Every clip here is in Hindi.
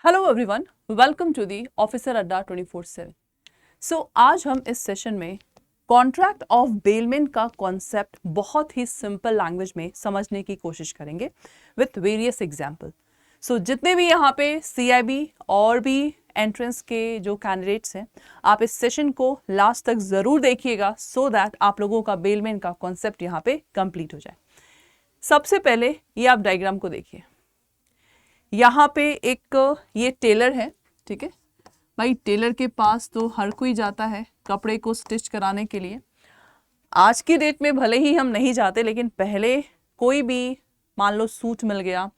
Hello everyone, welcome to the officer Adda 24/7। So आज हम इस सेशन में कॉन्ट्रैक्ट ऑफ बेलमेंट का कॉन्सेप्ट बहुत ही सिंपल लैंग्वेज में समझने की कोशिश करेंगे विथ वेरियस एग्जाम्पल। सो जितने भी यहाँ पे CIB और भी एंट्रेंस के जो कैंडिडेट्स हैं, आप इस सेशन को लास्ट तक ज़रूर देखिएगा सो दैट आप लोगों का बेलमेंट का कॉन्सेप्ट यहाँ पे कंप्लीट हो जाए। सबसे पहले ये आप डायग्राम को देखिए। यहाँ पे एक ये टेलर है, ठीक है भाई। टेलर के पास तो हर कोई जाता है कपड़े को स्टिच कराने के लिए। आज की डेट में भले ही हम नहीं जाते, लेकिन पहले कोई भी मान लो सूट मिल गया,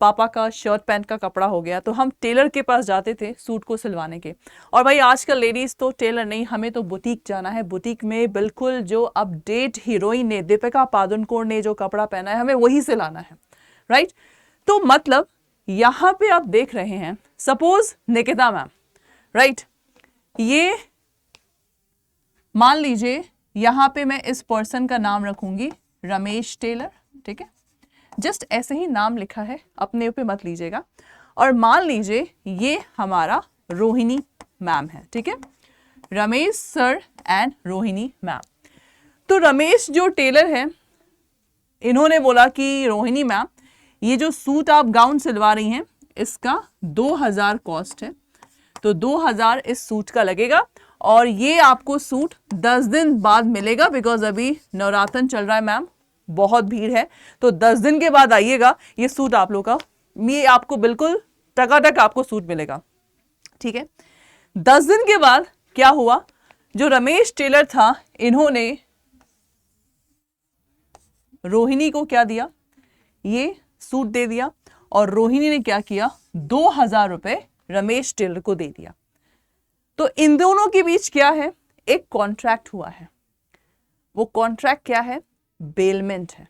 पापा का शर्ट पैंट का कपड़ा हो गया, तो हम टेलर के पास जाते थे सूट को सिलवाने के। और भाई आजकल लेडीज़ तो टेलर नहीं, हमें तो बुटीक जाना है। बुटीक में बिल्कुल जो अपडेट हीरोइन ने, दीपिका पादुकोण ने जो कपड़ा पहना है, हमें वही सिलाना है, राइट। तो मतलब यहां पे आप देख रहे हैं, सपोज निकिता मैम, राइट। ये मान लीजिए यहां पे मैं इस पर्सन का नाम रखूंगी रमेश टेलर, ठीक है। जस्ट ऐसे ही नाम लिखा है, अपने पे मत लीजिएगा। और मान लीजिए ये हमारा रोहिणी मैम है, ठीक है। Ramesh sir and Rohini ma'am. तो रमेश जो टेलर है, इन्होंने बोला कि रोहिणी मैम, ये जो सूट आप गाउन सिलवा रही हैं इसका 2000 कॉस्ट है, तो 2000 इस सूट का लगेगा। और ये आपको सूट 10 दिन बाद मिलेगा, बिकॉज अभी नवरात्र चल रहा है मैम, बहुत भीड़ है। तो 10 दिन के बाद आइएगा, ये सूट आप लोग का, ये आपको बिल्कुल टकाटक आपको सूट मिलेगा, ठीक है। 10 दिन के बाद क्या हुआ, जो रमेश टेलर था, इन्होंने रोहिणी को क्या दिया, ये सूट दे दिया। और रोहिणी ने क्या किया, 2000 रुपए रमेश टेलर को दे दिया। तो इन दोनों के बीच क्या है, एक कॉन्ट्रैक्ट हुआ है। वो कॉन्ट्रैक्ट क्या है, बेलमेंट है।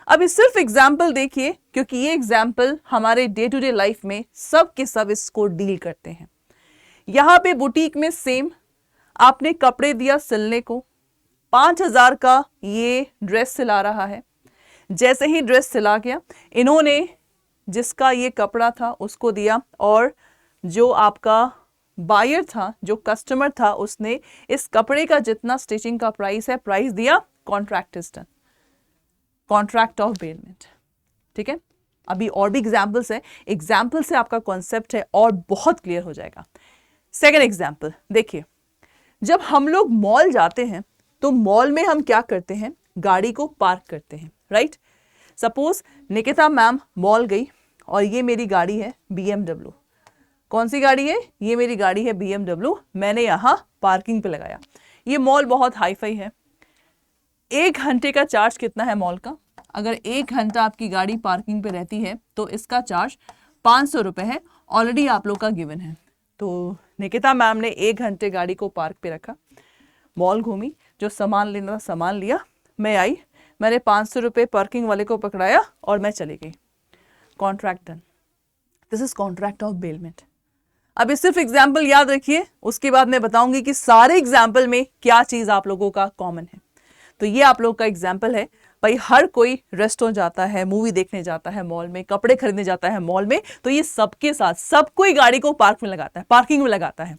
अब इस सिर्फ एग्जाम्पल देखिए, क्योंकि ये एग्जाम्पल हमारे डे टू डे लाइफ में सब के सब इसको डील करते हैं। यहां पे बुटीक में सेम, आपने कपड़े दिया सिलने को, 5000 का ये ड्रेस सिला रहा है। जैसे ही ड्रेस सिला गया, इन्होंने जिसका ये कपड़ा था उसको दिया, और जो आपका बायर था, जो कस्टमर था, उसने इस कपड़े का जितना स्टिचिंग का प्राइस है, प्राइस दिया। Contract is done, contract of bailment, ठीक है। अभी और भी एग्जाम्पल्स है, एग्जाम्पल से आपका कॉन्सेप्ट है और बहुत क्लियर हो जाएगा। सेकेंड एग्जाम्पल देखिए, जब हम लोग मॉल जाते हैं तो मॉल में हम क्या करते हैं, गाड़ी को पार्क करते हैं, right. Suppose Nikita ma'am mall गई और ये मेरी गाड़ी है BMW। कौन सी गाड़ी है, ये मेरी गाड़ी है BMW। मैंने यहाँ पार्किंग पे लगाया। ये मॉल बहुत हाई फाई है। 1 घंटे का चार्ज कितना है मॉल का, अगर 1 घंटा आपकी गाड़ी पार्किंग पे रहती है तो इसका चार्ज 500 रुपये है, ऑलरेडी आप लोग का गिवन है। तो निकिता मैम ने 1 घंटे गाड़ी को पार्क पे रखा, मॉल घूमी, जो सामान लेना था सामान लिया, मैं आई, मैंने 500 रुपये पार्किंग वाले को पकड़ाया और मैं चली गई। Contract done. This is contract of bailment. अभी सिर्फ एग्जाम्पल याद रखिए, उसके बाद मैं बताऊंगी कि सारे एग्जाम्पल में क्या चीज आप लोगों का कॉमन है। तो ये आप लोग का एग्जाम्पल है। भाई हर कोई रेस्टोरेंट जाता है, मूवी देखने जाता है मॉल में, कपड़े खरीदने जाता है मॉल में, तो ये सबके साथ सब कोई गाड़ी को पार्क में लगाता है, पार्किंग में लगाता है।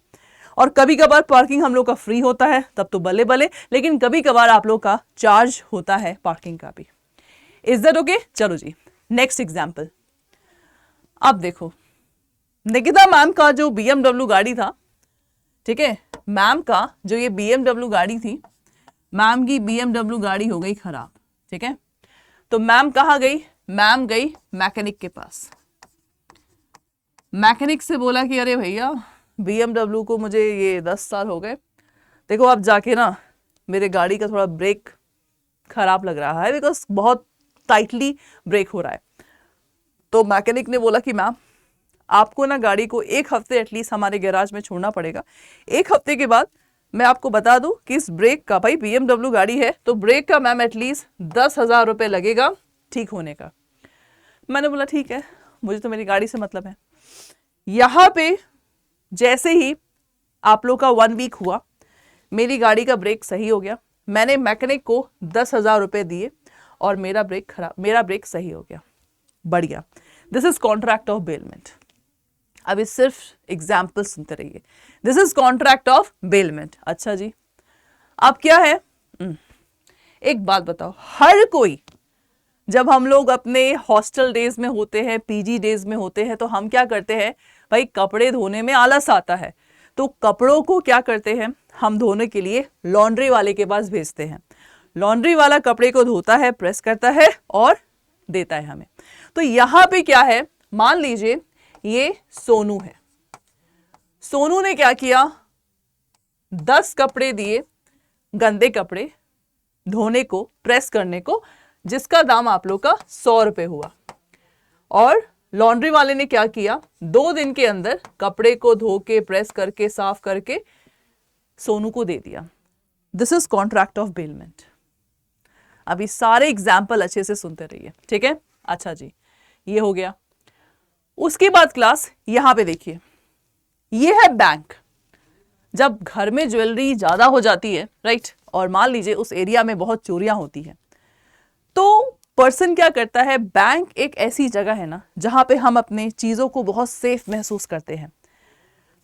और कभी कभार पार्किंग हम लोग का फ्री होता है, तब तो बल्ले बल्ले, लेकिन कभी कभार आप लोग का चार्ज होता है पार्किंग का भी। Is that okay? चलो जी, नेक्स्ट एग्जाम्पल। अब देखो, निकिता मैम का जो BMW गाड़ी था, ठीक है, मैम का जो ये BMW गाड़ी थी, मैम की BMW गाड़ी हो गई खराब, ठीक है। तो मैम कहाँ गई, मैम गई मैकेनिक के पास। मैकेनिक से बोला कि अरे भैया BMW को मुझे ये 10 साल हो गए, देखो आप जाके ना मेरे गाड़ी का थोड़ा ब्रेक खराब लग रहा है, बिकॉज बहुत टाइटली ब्रेक हो रहा है। तो मैकेनिक ने बोला कि मैम आपको ना गाड़ी को 1 हफ्ते एटलीस्ट हमारे गैराज में छोड़ना पड़ेगा। 1 हफ्ते के बाद मैं आपको बता दूं कि इस ब्रेक का, भाई BMW गाड़ी है तो ब्रेक का मैम एटलीस्ट 10,000 रुपये लगेगा ठीक होने का। मैंने बोला ठीक है, मुझे तो मेरी गाड़ी से मतलब है। यहाँ पे जैसे ही आप लोग का 1 वीक हुआ, मेरी गाड़ी का ब्रेक सही हो गया, मैंने मैकेनिक को 10,000 रुपये दिए और मेरा ब्रेक सही हो गया। बढ़िया, this is contract of bailment. अभी सिर्फ एग्जाम्पल सुनते रहिए। This is contract of bailment. अच्छा जी, अब क्या है, एक बात बताओ, हर कोई, जब हम लोग अपने हॉस्टल डेज में होते हैं, पीजी डेज में होते हैं, तो हम क्या करते हैं भाई, कपड़े धोने में आलस आता है, तो कपड़ों को क्या करते हैं हम, धोने के लिए लॉन्ड्री वाले के पास भेजते हैं। लॉन्ड्री वाला कपड़े को धोता है, प्रेस करता है और देता है हमें। तो यहां पे क्या है, मान लीजिए ये सोनू है। सोनू ने क्या किया, 10 कपड़े दिए, गंदे कपड़े धोने को, प्रेस करने को, जिसका दाम आप लोग का 100 रुपए हुआ। और लॉन्ड्री वाले ने क्या किया, 2 दिन के अंदर कपड़े को धो के, प्रेस करके, साफ करके सोनू को दे दिया। This is contract of bailment. अभी सारे एग्जाम्पल अच्छे से सुनते रहिए, ठीक है। अच्छा जी, ये हो गया। उसके बाद क्लास यहां पे देखिए, ये है बैंक। जब घर में ज्वेलरी ज्यादा हो जाती है, राइट, और मान लीजिए उस एरिया में बहुत चोरियां होती है, तो पर्सन क्या करता है, बैंक एक ऐसी जगह है ना जहां पे हम अपने चीजों को बहुत सेफ महसूस करते हैं।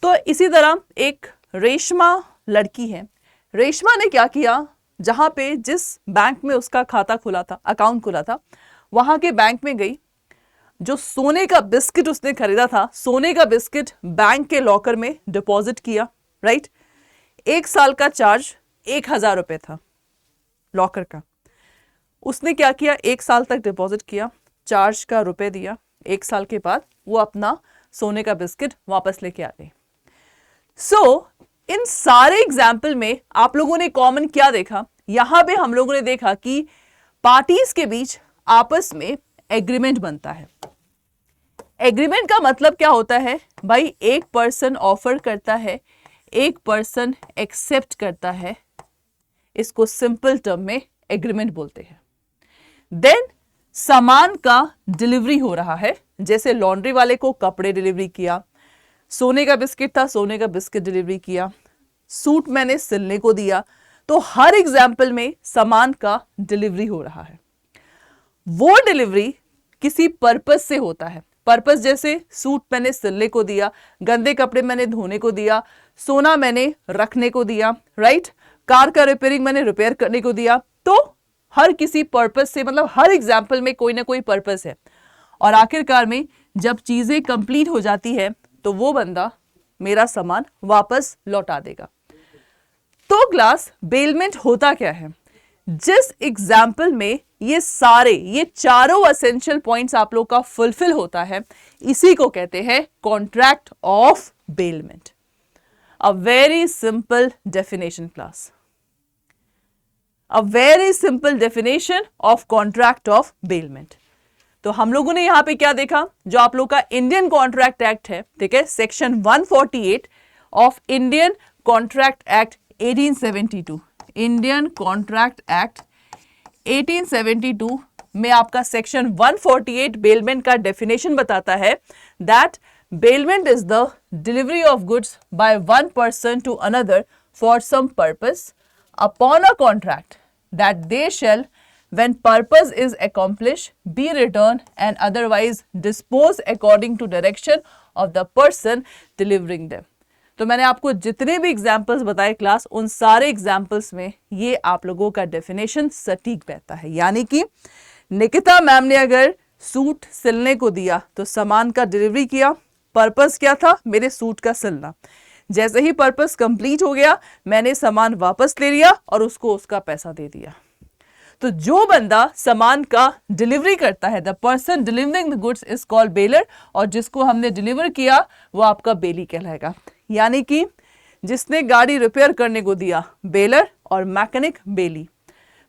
तो इसी तरह एक रेशमा लड़की है। रेशमा ने क्या किया, जहां पे जिस बैंक में उसका खाता खुला था, अकाउंट खुला था, वहां के बैंक में गई, जो सोने का बिस्किट उसने खरीदा था, सोने का बिस्किट बैंक के लॉकर में डिपॉजिट किया, राइट। 1 साल का चार्ज 1000 रुपए था लॉकर का। उसने क्या किया, 1 साल तक डिपॉजिट किया, चार्ज का रुपए दिया, 1 साल के बाद वो अपना सोने का बिस्किट वापस लेके आ गई। सो इन सारे एग्जाम्पल में आप लोगों ने कॉमन क्या देखा, यहां पे हम लोगों ने देखा कि पार्टीज के बीच आपस में एग्रीमेंट बनता है। एग्रीमेंट का मतलब क्या होता है भाई, एक पर्सन ऑफर करता है, एक पर्सन एक्सेप्ट करता है, इसको सिंपल टर्म में एग्रीमेंट बोलते हैं। देन सामान का डिलीवरी हो रहा है, जैसे लॉन्ड्री वाले को कपड़े डिलीवरी किया, सोने का बिस्किट था, सोने का बिस्किट डिलीवरी किया, सूट मैंने सिलने को दिया। तो हर एग्जाम्पल में सामान का डिलीवरी हो रहा है। वो डिलीवरी किसी पर्पस से होता है। पर्पस जैसे सूट मैंने सिलने को दिया, गंदे कपड़े मैंने धोने को दिया, सोना मैंने रखने को दिया, राइट, कार का रिपेयरिंग मैंने रिपेयर करने को दिया। तो हर किसी पर्पस से, मतलब हर एग्जाम्पल में कोई ना कोई पर्पस है। और आखिरकार में जब चीजें कंप्लीट हो जाती है तो वो बंदा मेरा सामान वापस लौटा देगा। तो क्लास बेलमेंट होता क्या है, जिस एग्जाम्पल में ये चारों एसेंशियल पॉइंट्स आप लोग का फुलफिल होता है, इसी को कहते हैं contract of bailment. A very simple definition class, a very simple definition of contract of bailment. तो हम लोगों ने यहां पे क्या देखा, जो आप लोग का इंडियन कॉन्ट्रैक्ट एक्ट है, ठीक है, section 148 of Indian contract act 1872, Indian contract act 1872 में आपका सेक्शन 148 बेलमेंट का डेफिनेशन बताता है that bailment is the delivery of goods by one person to another for some purpose upon a contract that they shall when purpose is accomplished be returned and otherwise disposed according to direction of the person delivering them। तो मैंने आपको जितने भी एग्जाम्पल्स बताए क्लास, उन सारे एग्जाम्पल्स में ये आप लोगों का डेफिनेशन सटीक बैठता है। यानी कि निकिता मैम ने अगर सूट सिलने को दिया तो सामान का डिलीवरी किया, पर्पस क्या था, मेरे सूट का सिलना। जैसे ही पर्पस कंप्लीट हो गया, मैंने सामान वापस ले लिया और उसको उसका पैसा दे दिया। तो जो बंदा सामान का डिलीवरी करता है, the person delivering the goods is called baler, और जिसको हमने डिलीवर किया वो आपका बेली कहलाएगा। यानी कि जिसने गाड़ी रिपेयर करने को दिया बेलर और मैकेनिक बेली।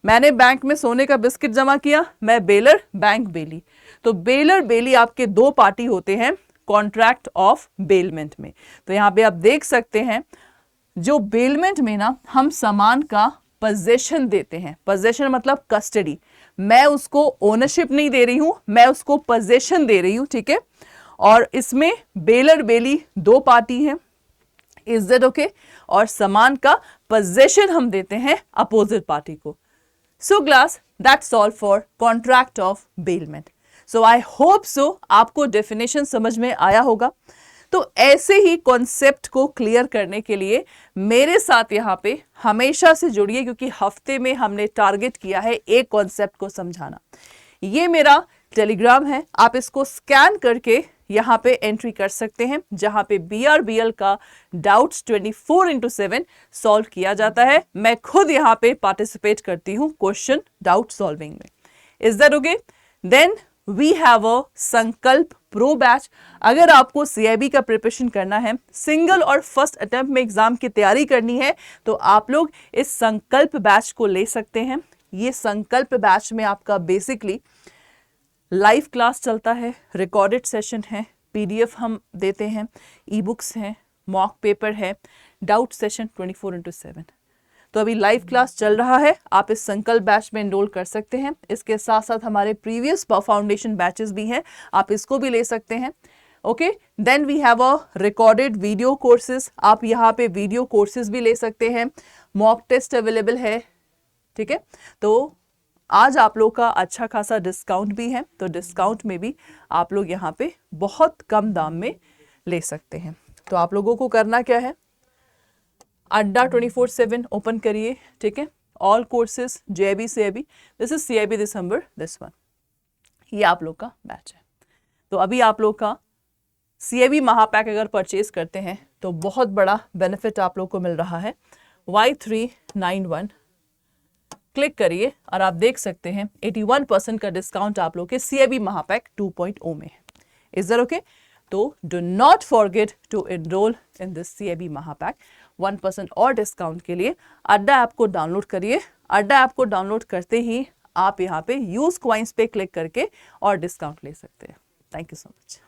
मैंने बैंक में सोने का बिस्किट जमा किया, मैं बेलर, बैंक बेली। तो बेलर बेली आपके 2 पार्टी होते हैं कॉन्ट्रैक्ट ऑफ बेलमेंट में। तो यहां पे आप देख सकते हैं, जो बेलमेंट में ना हम सामान का पोजेशन देते हैं। पोजेशन मतलब कस्टडी, मैं उसको ओनरशिप नहीं दे रही हूं, मैं उसको पोजेशन दे रही हूं, ठीक है। और इसमें बेलर बेली 2 पार्टी हैं, इज दैट ओके। और सामान का पोजेशन हम देते हैं अपोजिट पार्टी को। So class that's all for contract of bailment. So I hope so आपको डेफिनेशन समझ में आया होगा। तो ऐसे ही कॉन्सेप्ट को क्लियर करने के लिए मेरे साथ यहाँ पे हमेशा से जुड़िए, क्योंकि हफ्ते में हमने टारगेट किया है एक कॉन्सेप्ट को समझाना। ये मेरा टेलीग्राम है, आप इसको स्कैन करके यहाँ पे एंट्री कर सकते हैं, जहां पे BRBL का डाउट्स 24/7 सॉल्व किया जाता है। मैं खुद यहाँ पे पार्टिसिपेट करती हूँ क्वेश्चन डाउट सॉल्विंग में। Is that okay? Then we have a Sankalp pro batch. अगर आपको CIB का प्रिपरेशन करना है, सिंगल और फर्स्ट अटेम्प्ट में एग्जाम की तैयारी करनी है, तो आप लोग इस संकल्प बैच को ले सकते हैं। ये संकल्प बैच में आपका बेसिकली लाइव क्लास चलता है, रिकॉर्डेड सेशन है, PDF हम देते हैं, ई बुक्स हैं, मॉक पेपर है, डाउट सेशन 24/7। तो अभी लाइव क्लास चल रहा है, आप इस संकल्प बैच में एनरोल कर सकते हैं। इसके साथ साथ हमारे प्रीवियस फाउंडेशन बैचेस भी हैं, आप इसको भी ले सकते हैं। Okay, then we have a recorded video courses, आप यहाँ पे वीडियो कोर्सेज भी ले सकते हैं। मॉक टेस्ट अवेलेबल है, ठीक है। तो आज आप लोग का अच्छा खासा डिस्काउंट भी है, तो डिस्काउंट में भी आप लोग यहाँ पे बहुत कम दाम में ले सकते हैं। तो आप लोगों को करना क्या है, अड्डा 24/7 ओपन करिए, ठीक है। All courses JIB CIB, this is CIB December, this one, ये आप लोग का बैच है। तो अभी आप लोग का CIB महापैक अगर परचेज करते हैं तो बहुत बड़ा बेनिफिट आप लोग को मिल रहा है। Y391 क्लिक करिए और आप देख सकते हैं 81% का डिस्काउंट आप लोग के CIB महापैक 2.0 में है। Is that okay? तो do not forget to enrol in this CIB Mahapack. 1% और डिस्काउंट के लिए अड्डा ऐप को डाउनलोड करिए। अड्डा ऐप को डाउनलोड करते ही आप यहाँ पे यूज क्वाइंस पे क्लिक करके और डिस्काउंट ले सकते हैं। Thank you so much.